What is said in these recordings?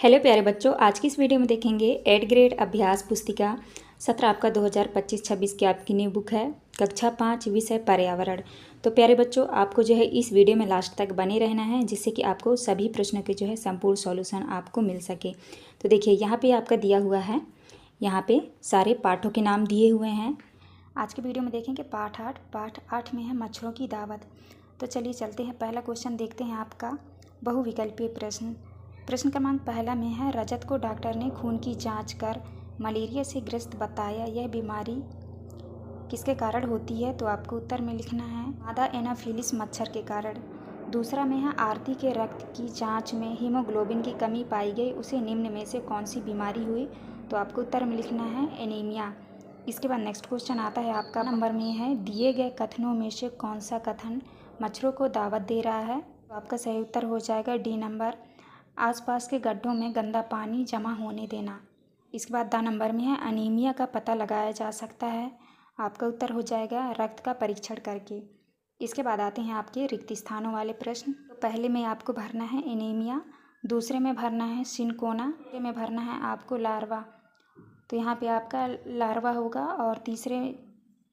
Hello प्यारे बच्चों, आज की इस वीडियो में देखेंगे 8th ग्रेड अभ्यास पुस्तिका 17 आपका 2025-26 की आपकी न्यू बुक है कक्षा 5 विषय पर्यावरण। तो प्यारे बच्चों, आपको जो है इस वीडियो में लास्ट तक बने रहना है जिससे कि आपको सभी प्रश्नों के जो है संपूर्ण सॉल्यूशन आपको मिल सके। तो देखिए यहाँ पे आपका दिया हुआ है, यहाँ पे सारे पाठों के नाम दिए हुए हैं। आज की वीडियो में देखेंगे पाठ 8 में है मच्छरों की दावत। तो चलिए चलते हैं, पहला क्वेश्चन देखते हैं आपका बहुविकल्पीय प्रश्न। प्रश्न क्रमांक पहला में है, रजत को डॉक्टर ने खून की जांच कर मलेरिया से ग्रस्त बताया, यह बीमारी किसके कारण होती है? तो आपको उत्तर में लिखना है मादा एनाफिलिस मच्छर के कारण। दूसरा में है, आरती के रक्त की जांच में हीमोग्लोबिन की कमी पाई गई, उसे निम्न में से कौन सी बीमारी हुई? तो आपको उत्तर में लिखना है एनीमिया। इसके बाद नेक्स्ट क्वेश्चन आता है आपका नंबर में है, दिए गए कथनों में से कौन सा कथन मच्छरों को दावत दे रहा है? तो आपका सही उत्तर हो जाएगा डी नंबर, आसपास के गड्ढों में गंदा पानी जमा होने देना। इसके बाद द नंबर में है, अनीमिया का पता लगाया जा सकता है। आपका उत्तर हो जाएगा रक्त का परीक्षण करके। इसके बाद आते हैं आपके रिक्त स्थानों वाले प्रश्न। तो पहले में आपको भरना है एनीमिया, दूसरे में भरना है सिनकोना, तीसरे में भरना है आपको लार्वा। तो यहाँ पे आपका लार्वा होगा, और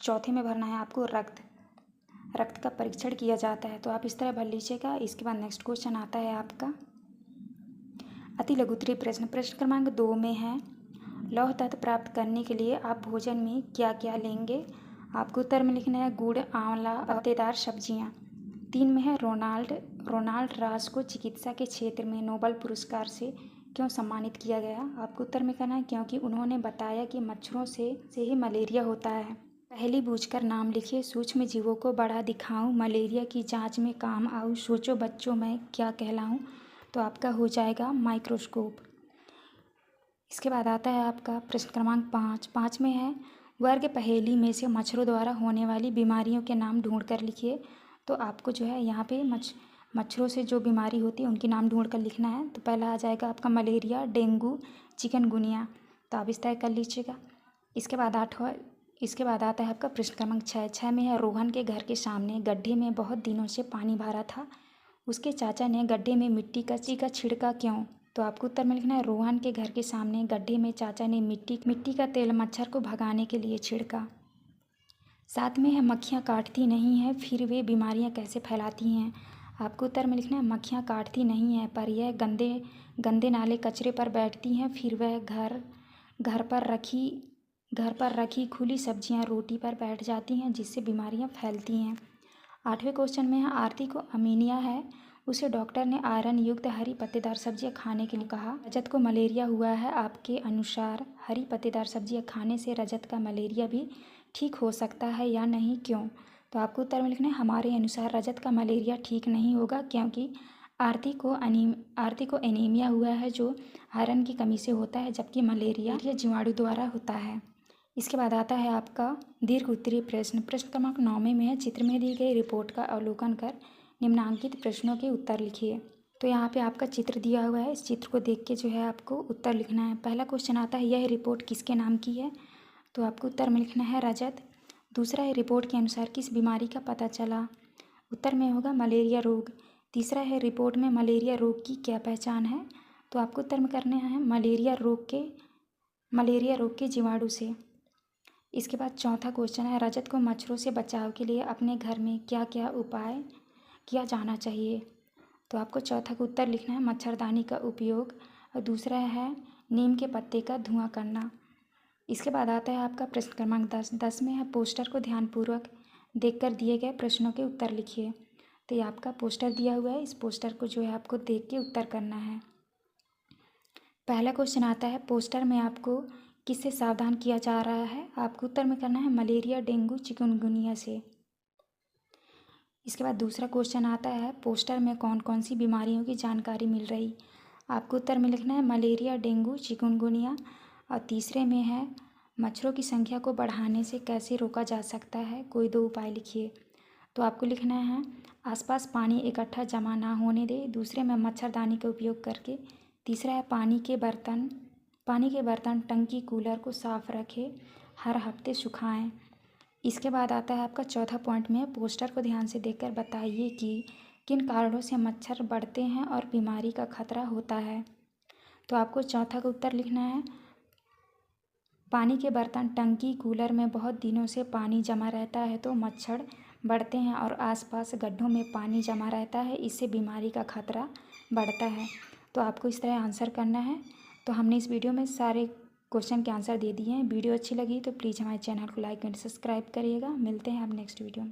चौथे में भरना है आपको रक्त का परीक्षण किया जाता है। तो आप इस तरह भर लीजिएगा। इसके बाद नेक्स्ट क्वेश्चन आता है आपका अति लघु उत्तरीय प्रश्न। प्रश्न क्रमांक 2 में है, लौह तत्व प्राप्त करने के लिए आप भोजन में क्या क्या लेंगे? आपको उत्तर में लिखना है गुड़, आंवला, पत्तेदार सब्जियां। 3 में है, रोनाल्ड रास को चिकित्सा के क्षेत्र में नोबेल पुरस्कार से क्यों सम्मानित किया गया? आपको उत्तर में कहना है क्योंकि उन्होंने बताया कि मच्छरों से ही मलेरिया होता है। पहली बूझकर नाम लिखिए, सूक्ष्म जीवों को बड़ा दिखाऊं, मलेरिया की जांच में काम आऊं, सोचो बच्चों मैं क्या कहलाऊं? तो आपका हो जाएगा माइक्रोस्कोप। इसके बाद आता है आपका प्रश्न क्रमांक 5 में है, वर्ग पहेली में से मच्छरों द्वारा होने वाली बीमारियों के नाम ढूंढ कर लिखिए। तो आपको जो है यहाँ पे मच्छरों से जो बीमारी होती है उनके नाम ढूंढ कर लिखना है। तो पहला आ जाएगा आपका मलेरिया, डेंगू, चिकनगुनिया। तो आप इस तरह कर लीजिएगा। इसके बाद आता है आपका प्रश्न क्रमांक 6 में है, रोहन के घर के सामने गड्ढे में बहुत दिनों से पानी भरा था, उसके चाचा ने गड्ढे में मिट्टी का छिड़का क्यों? तो आपको उत्तर में लिखना है, रोहन के घर के सामने गड्ढे में चाचा ने मिट्टी का तेल मच्छर को भगाने के लिए छिड़का। 7 में है, मक्खियाँ काटती नहीं हैं फिर वे बीमारियाँ कैसे फैलाती हैं? आपको उत्तर में लिखना है, मक्खियाँ काटती नहीं हैं पर यह गंदे नाले कचरे पर बैठती हैं, फिर वह घर पर रखी खुली सब्जियां रोटी पर बैठ जाती हैं, जिससे बीमारियां फैलती हैं। 8वें क्वेश्चन में है, आरती को अमीनिया है, उसे डॉक्टर ने आयरन युक्त हरी पत्तेदार सब्जियां खाने के लिए कहा। रजत को मलेरिया हुआ है, आपके अनुसार हरी पत्तेदार सब्जियां खाने से रजत का मलेरिया भी ठीक हो सकता है या नहीं, क्यों? तो आपको उत्तर में लिखना है, हमारे अनुसार रजत का मलेरिया ठीक नहीं होगा क्योंकि आरती को एनीमिया हुआ है जो आयरन की कमी से होता है, जबकि मलेरिया जीवाणु द्वारा होता है। इसके बाद आता है आपका दीर्घ उत्तरीय प्रश्न। प्रश्न क्रमांक 9 में है, चित्र में दी गई रिपोर्ट का अवलोकन कर निम्नांकित प्रश्नों के उत्तर लिखिए। तो यहाँ पे आपका चित्र दिया हुआ है, इस चित्र को देख के जो है आपको उत्तर लिखना है। पहला क्वेश्चन आता है, यह रिपोर्ट किसके नाम की है? तो आपको उत्तर में लिखना है रजत। दूसरा है, रिपोर्ट के अनुसार किस बीमारी का पता चला? उत्तर में होगा मलेरिया रोग। तीसरा है, रिपोर्ट में मलेरिया रोग की क्या पहचान है? तो आपको उत्तर में करना है मलेरिया रोग के जीवाणु से। इसके बाद चौथा क्वेश्चन है, रजत को मच्छरों से बचाव के लिए अपने घर में क्या क्या उपाय किया जाना चाहिए? तो आपको चौथा का उत्तर लिखना है मच्छरदानी का उपयोग, और दूसरा है नीम के पत्ते का धुआं करना। इसके बाद आता है आपका प्रश्न क्रमांक 10 में है, पोस्टर को ध्यानपूर्वक देखकर दिए गए प्रश्नों के उत्तर लिखिए। तो ये आपका पोस्टर दिया हुआ है, इस पोस्टर को जो है आपको देख के उत्तर करना है। पहला क्वेश्चन आता है, पोस्टर में आपको किससे सावधान किया जा रहा है? आपको उत्तर में करना है मलेरिया, डेंगू, चिकनगुनिया से। इसके बाद दूसरा क्वेश्चन आता है, पोस्टर में कौन कौन सी बीमारियों की जानकारी मिल रही? आपको उत्तर में लिखना है मलेरिया, डेंगू, चिकनगुनिया। और तीसरे में है, मच्छरों की संख्या को बढ़ाने से कैसे रोका जा सकता है, कोई 2 उपाय लिखिए। तो आपको लिखना है आसपास पानी इकट्ठा जमा ना होने दे, दूसरे में मच्छरदानी का उपयोग करके, तीसरा है पानी के बर्तन, टंकी, कूलर को साफ रखें, हर हफ्ते सुखाएं। इसके बाद आता है आपका चौथा पॉइंट में, पोस्टर को ध्यान से देखकर बताइए कि किन कारणों से मच्छर बढ़ते हैं और बीमारी का खतरा होता है। तो आपको चौथा का उत्तर लिखना है, पानी के बर्तन, टंकी, कूलर में बहुत दिनों से पानी जमा रहता है तो मच्छर बढ़ते हैं और आसपास गड्ढों में पानी जमा रहता है, इससे बीमारी का खतरा बढ़ता है। तो आपको इस तरह आंसर करना है। तो हमने इस वीडियो में सारे क्वेश्चन के आंसर दे दिए हैं। वीडियो अच्छी लगी तो प्लीज़ हमारे चैनल को लाइक एंड सब्सक्राइब करिएगा। मिलते हैं अब नेक्स्ट वीडियो में।